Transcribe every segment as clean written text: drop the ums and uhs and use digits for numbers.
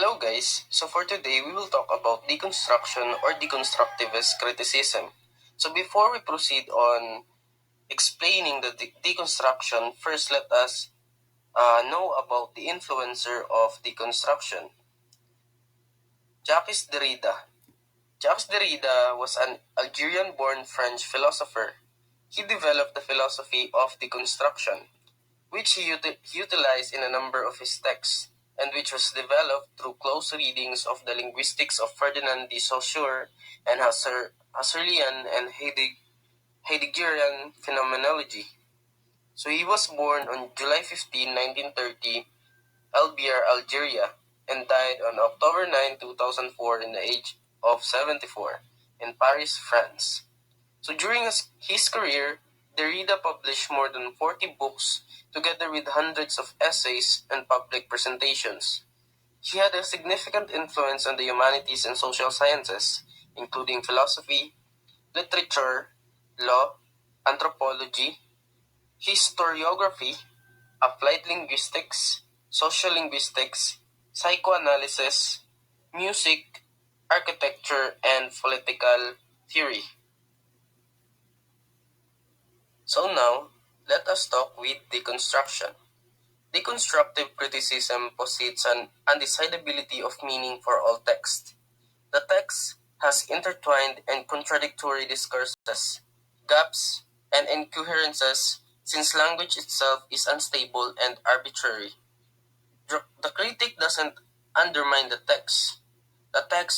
Hello guys, so for today we will talk about deconstruction or deconstructivist criticism. So before we proceed on explaining the deconstruction, first let us know about the influencer of deconstruction, Jacques Derrida. Jacques Derrida was an Algerian-born French philosopher. He developed the philosophy of deconstruction, which he utilized in a number of his texts, and which was developed through close readings of the linguistics of Ferdinand de Saussure and Husserlian and Heideggerian phenomenology. So he was born on July 15, 1930, Albiar, Algeria, and died on October 9, 2004 in the age of 74 in Paris, France. So during his career, Derrida published more than 40 books together with hundreds of essays and public presentations. He had a significant influence on the humanities and social sciences, including philosophy, literature, law, anthropology, historiography, applied linguistics, social linguistics, psychoanalysis, music, architecture, and political theory. So now, let us talk with deconstruction. Deconstructive criticism posits an undecidability of meaning for all text. The text has intertwined and contradictory discourses, gaps, and incoherences since language itself is unstable and arbitrary. The critic doesn't undermine the text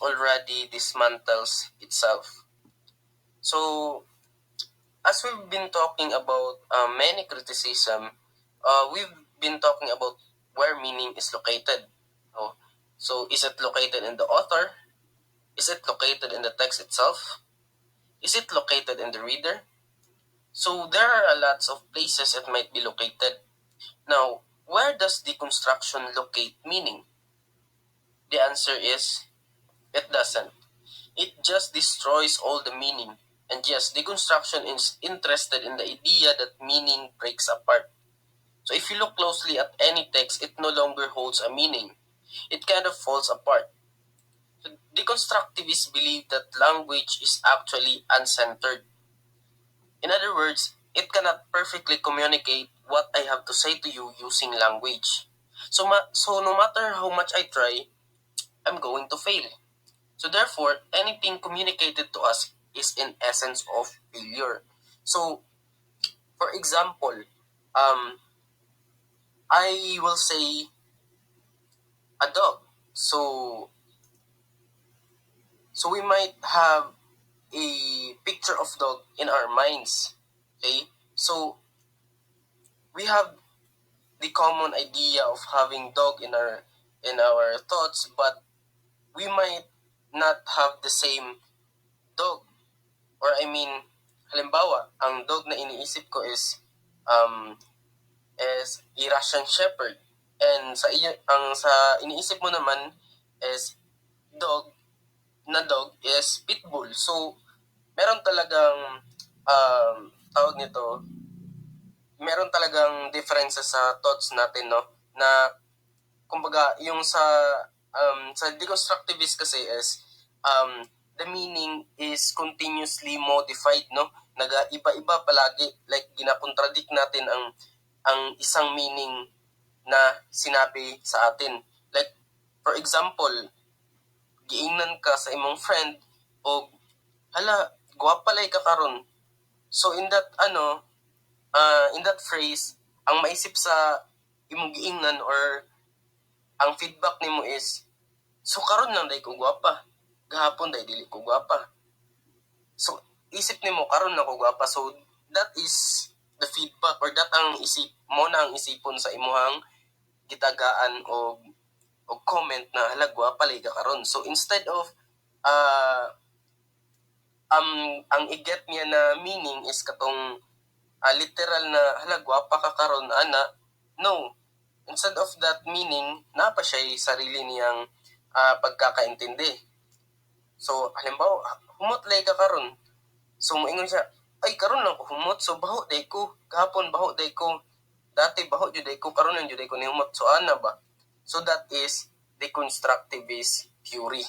already dismantles itself. So, as we've been talking about many criticism, we've been talking about where meaning is located. Oh, so is it located in the author? Is it located in the text itself? Is it located in the reader? So there are a lots of places it might be located. Now, where does deconstruction locate meaning? The answer is, it doesn't. It just destroys all the meaning. And yes, deconstruction is interested in the idea that meaning breaks apart. So if you look closely at any text, it no longer holds a meaning. It kind of falls apart. So deconstructivists believe that language is actually uncentered. In other words, it cannot perfectly communicate what I have to say to you using language. So no matter how much I try, I'm going to fail. So therefore, anything communicated to us is in essence of failure. So, for example, I will say a dog. So we might have a picture of dog in our minds. Okay, so we have the common idea of having dog in our thoughts, but we might not have the same dog. Or I mean, halimbawa, ang dog na iniisip ko um is a Russian Shepherd. And sa iniisip mo naman is dog dog is pitbull. So meron talagang tawag nito, meron talagang differences sa thoughts natin, no? Na kumbaga yung sa deconstructivist kasi is the meaning is continuously modified, no? Nag-iba-iba palagi, like ginakontradict natin ang isang meaning na sinabi sa atin. Like for example, giingnan ka sa imong friend o hala, gwapalay ka karon. So in that phrase, ang maisip sa imong giingnan or ang feedback nimo is, so karon lang day ko gwapa, gahapon day dili ko gwapa. So isip nimo karon na ko gwapa. So that is the feedback, or that ang isip mo na ang isipon sa imuhang gitagaan o comment na hala gwapa lay ka karon. So instead of ang i-get niya na meaning is katong literal na hala gwapa ka karon ana, no. Instead of that meaning, napa siya sarili niyang pagkakaintindi. So halimbawa, humot lay ka karon. So moingon siya, ay karon lang ko humot, so baho day ko, kahapon baho day ko, dati baho jud day ko, karon lang jud day ko ni humot. So ana ba? So that is deconstructivist theory.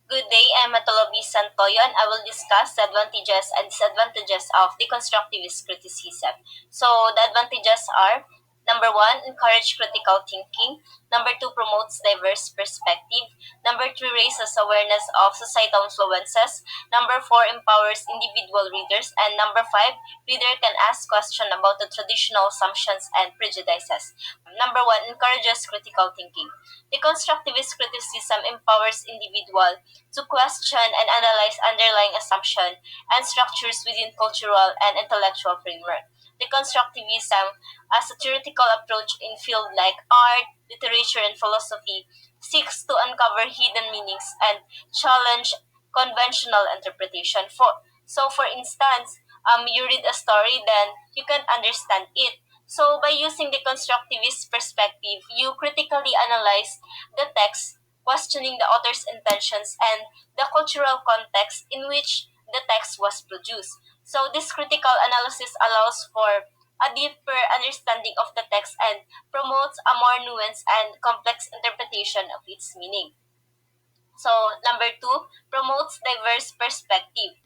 Good day, I'm Matolobi Santoyo and I will discuss the advantages and disadvantages of deconstructivist criticism. So, the advantages are number one, encourage critical thinking. Number two, promotes diverse perspective. Number three, raises awareness of societal influences. Number four, empowers individual readers. And number five, reader can ask questions about the traditional assumptions and prejudices. Number one, encourages critical thinking. Deconstructivist criticism empowers individual to question and analyze underlying assumptions and structures within cultural and intellectual framework. Deconstructivism, as a theoretical approach in fields like art, literature, and philosophy, seeks to uncover hidden meanings and challenge conventional interpretation. For instance, you read a story, then you can understand it. So, by using the constructivist perspective, you critically analyze the text, questioning the author's intentions and the cultural context in which the text was produced. So, this critical analysis allows for a deeper understanding of the text and promotes a more nuanced and complex interpretation of its meaning. So, number two, promotes diverse perspective.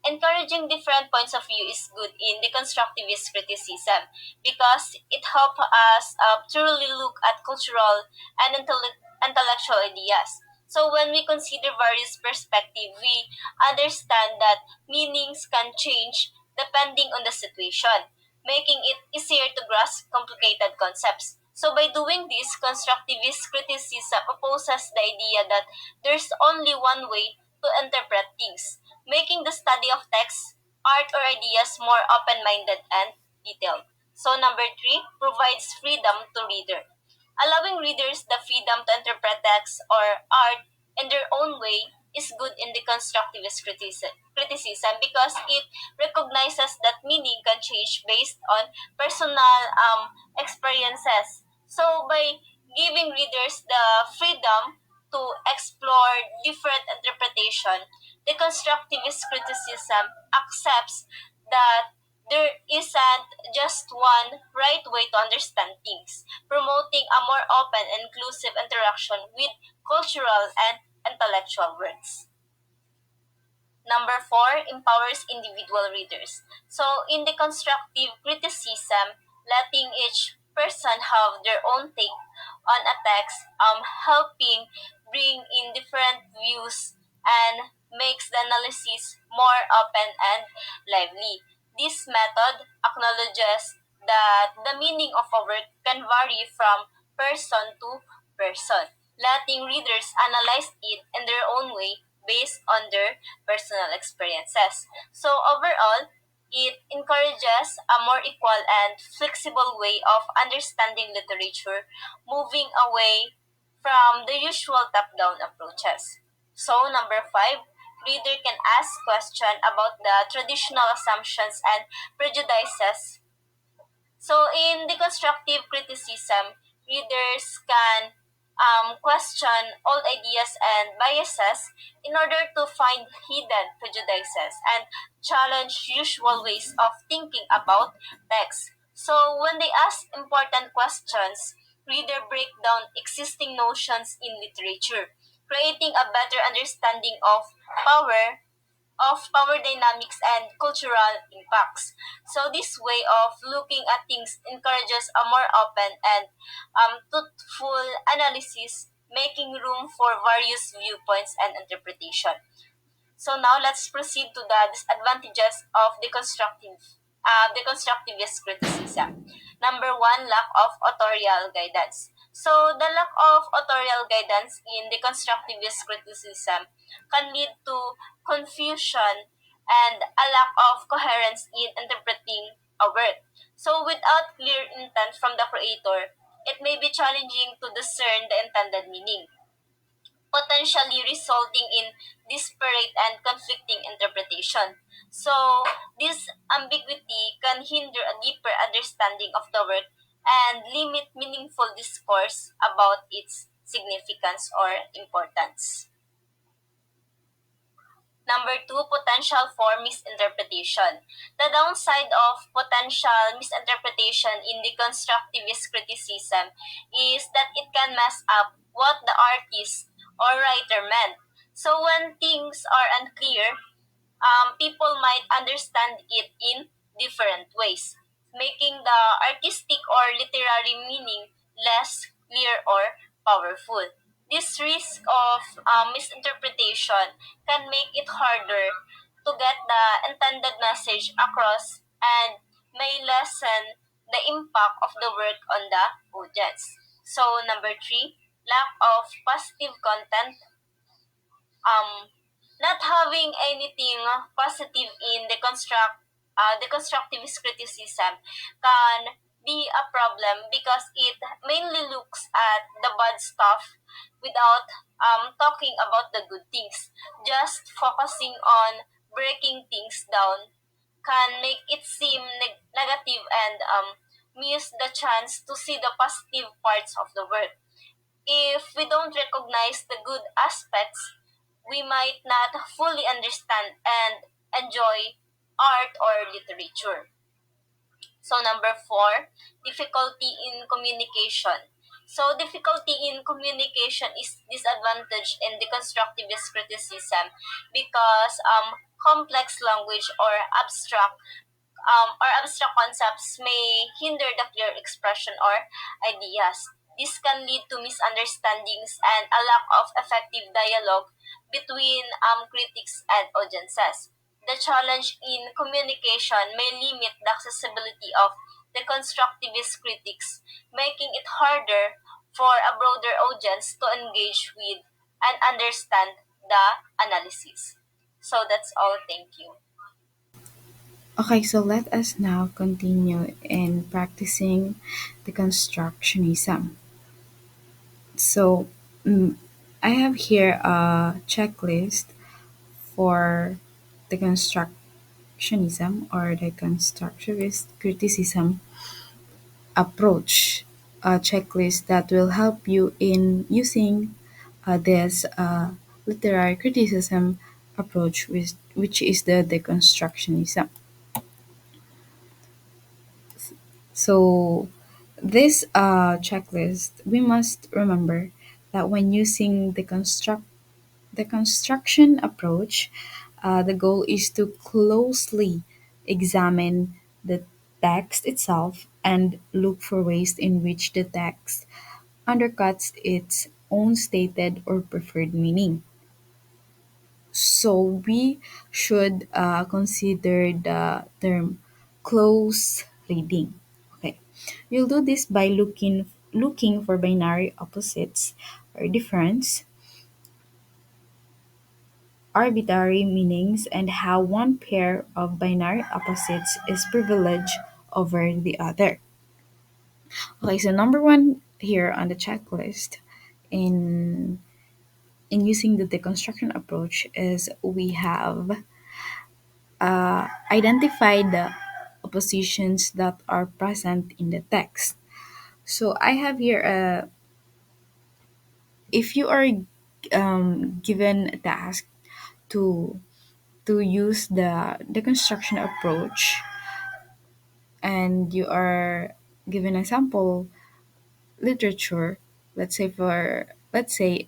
Encouraging different points of view is good in deconstructivist criticism because it helps us truly look at cultural and intellectual ideas. So when we consider various perspectives, we understand that meanings can change depending on the situation, making it easier to grasp complicated concepts. So by doing this, constructivist criticism opposes the idea that there's only one way to interpret things, making the study of text, art, or ideas more open-minded and detailed. So number three, provides freedom to reader. Allowing readers the freedom to interpret text or art in their own way is good in the constructivist criticism because it recognizes that meaning can change based on personal experiences. So by giving readers the freedom to explore different interpretation, the constructivist criticism accepts that there isn't just one right way to understand things, promoting a more open and inclusive interaction with cultural and intellectual works. Number four, empowers individual readers. So, in the constructive criticism, letting each person have their own take on a text, helping bring in different views and makes the analysis more open and lively. This method acknowledges that the meaning of a work can vary from person to person, letting readers analyze it in their own way based on their personal experiences. So overall, it encourages a more equal and flexible way of understanding literature, moving away from the usual top-down approaches. So number five, reader can ask questions about the traditional assumptions and prejudices. So, in deconstructive criticism, readers can question old ideas and biases in order to find hidden prejudices and challenge usual ways of thinking about text. So, when they ask important questions, reader break down existing notions in literature, creating a better understanding of power dynamics and cultural impacts. So this way of looking at things encourages a more open and truthful analysis, making room for various viewpoints and interpretation. So now let's proceed to the disadvantages of the constructivist criticism. Number one, lack of authorial guidance. So the lack of authorial guidance in the constructivist criticism can lead to confusion and a lack of coherence in interpreting a work. So without clear intent from the creator, it may be challenging to discern the intended meaning, potentially resulting in disparate and conflicting interpretation. So, this ambiguity can hinder a deeper understanding of the work and limit meaningful discourse about its significance or importance. Number two, potential for misinterpretation. The downside of potential misinterpretation in deconstructivist criticism is that it can mess up what the artist or writer meant. So when things are unclear, people might understand it in different ways, making the artistic or literary meaning less clear or powerful. This risk of misinterpretation can make it harder to get the intended message across and may lessen the impact of the work on the audience. So, number three, lack of positive content. um, Not having anything positive in the constructivist criticism can be a problem because it mainly looks at the bad stuff without talking about the good things. Just focusing on breaking things down can make it seem negative and miss the chance to see the positive parts of the work. If we don't recognize the good aspects, we might not fully understand and enjoy art or literature. So number four, difficulty in communication. So difficulty in communication is disadvantage in deconstructivist criticism because complex language or abstract concepts may hinder the clear expression or ideas. This can lead to misunderstandings and a lack of effective dialogue between critics and audiences. The challenge in communication may limit the accessibility of the constructivist critics, making it harder for a broader audience to engage with and understand the analysis. So that's all. Thank you. Okay, so let us now continue in practicing the constructionism. So, mm, I have here a checklist for the constructionism or the constructivist criticism approach, a checklist that will help you in using this literary criticism approach, which is the deconstructionism. So, this checklist, we must remember that when using the construction approach, the goal is to closely examine the text itself and look for ways in which the text undercuts its own stated or preferred meaning. So we should consider the term close reading. Okay, you'll do this by looking for binary opposites or difference, arbitrary meanings, and how one pair of binary opposites is privileged over the other. Okay, so number one here on the checklist in using the deconstruction approach is we have identify the oppositions that are present in the text. So I have here if you are given a task to use the deconstruction approach and you are given a sample literature, let's say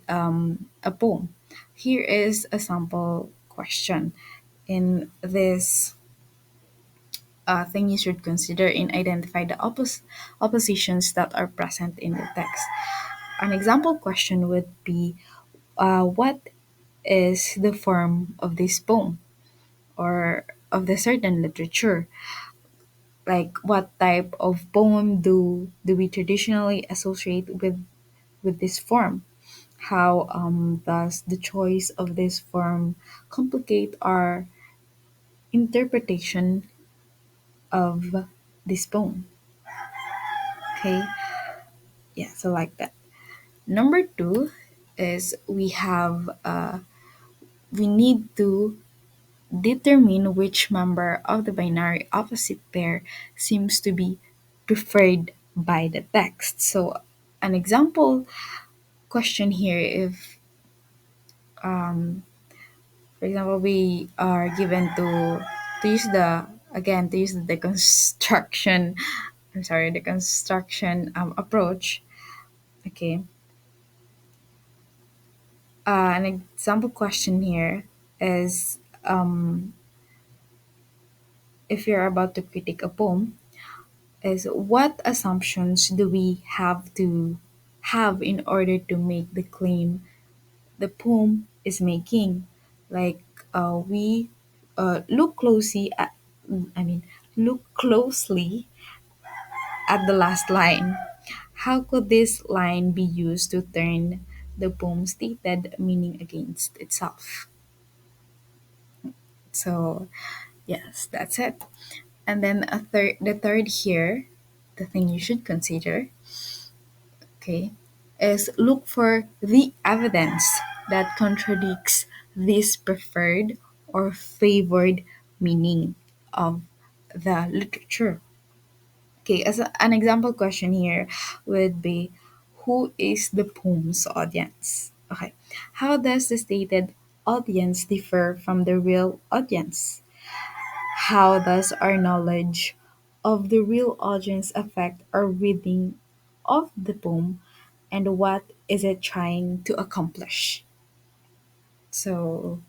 a poem. Here is a sample question in this thing you should consider in identify the oppositions that are present in the text. An example question would be, what is the form of this poem or of the certain literature? Like what type of poem do we traditionally associate with this form? How does the choice of this form complicate our interpretation of this poem? Okay, yeah, so like that. Number two is we need to determine which member of the binary opposite pair seems to be preferred by the text. So an example question here, if For example, we are given to use the again to use the deconstruction. I'm sorry, the construction approach. Okay, an example question here is if you're about to critique a poem, is what assumptions do we have to have in order to make the claim the poem is making? Like we look closely at, I mean, look closely at the last line. How could this line be used to turn the poem's stated meaning against itself? So, yes, that's it. And then the third here, the thing you should consider, okay, is look for the evidence that contradicts this preferred or favored meaning of the literature. Okay, as an example question here would be, who is the poem's audience? Okay, how does the stated audience differ from the real audience? How does our knowledge of the real audience affect our reading of the poem, and what is it trying to accomplish? So,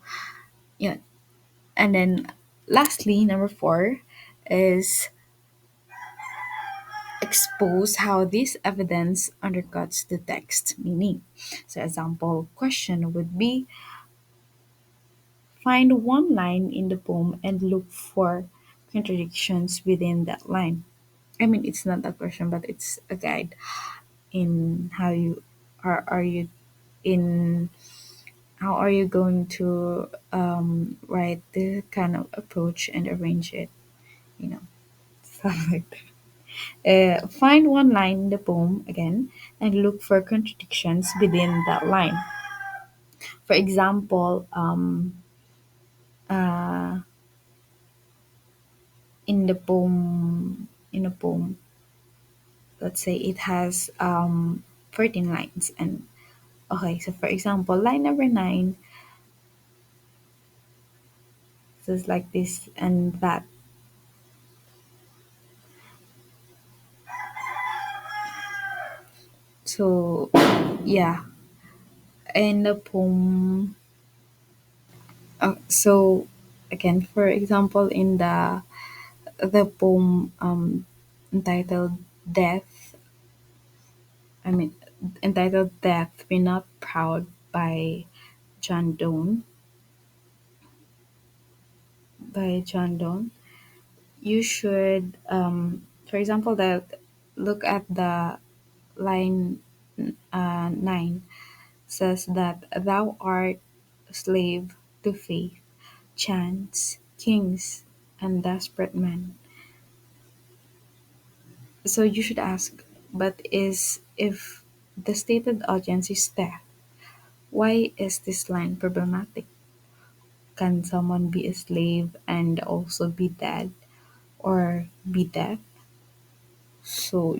yeah. And then lastly, number four is expose how this evidence undercuts the text meaning. So, example question would be, find one line in the poem and look for contradictions within that line. I mean, it's not a question, but it's a guide in how you are you in how are you going to write the kind of approach and arrange it, you know, stuff like that. Find one line in the poem again and look for contradictions within that line. For example, uh, in a poem, let's say it has 14 lines, and okay, so for example, line number 9 says like this and that. So yeah, in the poem, so again, for example, in the poem entitled "Death," I mean, entitled "Death, Be Not Proud" by John Donne, John Donne, you should, for example, that look at the line 9 says that thou art a slave to faith, chance, kings, and desperate men. So you should ask, but is if the stated audience is deaf, why is this line problematic? Can someone be a slave and also be dead or be deaf? So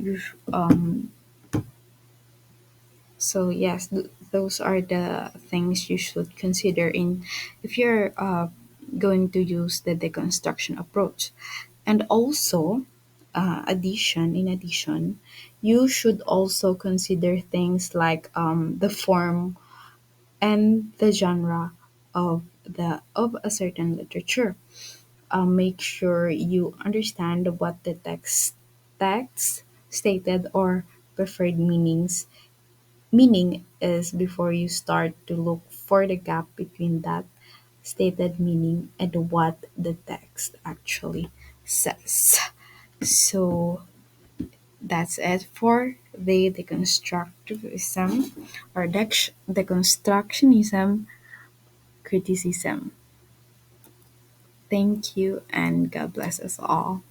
so yes, those are the things you should consider in if you're going to use the deconstruction approach. And also, in addition, you should also consider things like the form and the genre of a certain literature. Make sure you understand what the text stated or preferred meaning is before you start to look for the gap between that stated meaning and what the text actually says. So that's it for the deconstructivism or deconstructionism criticism. Thank you and God bless us all.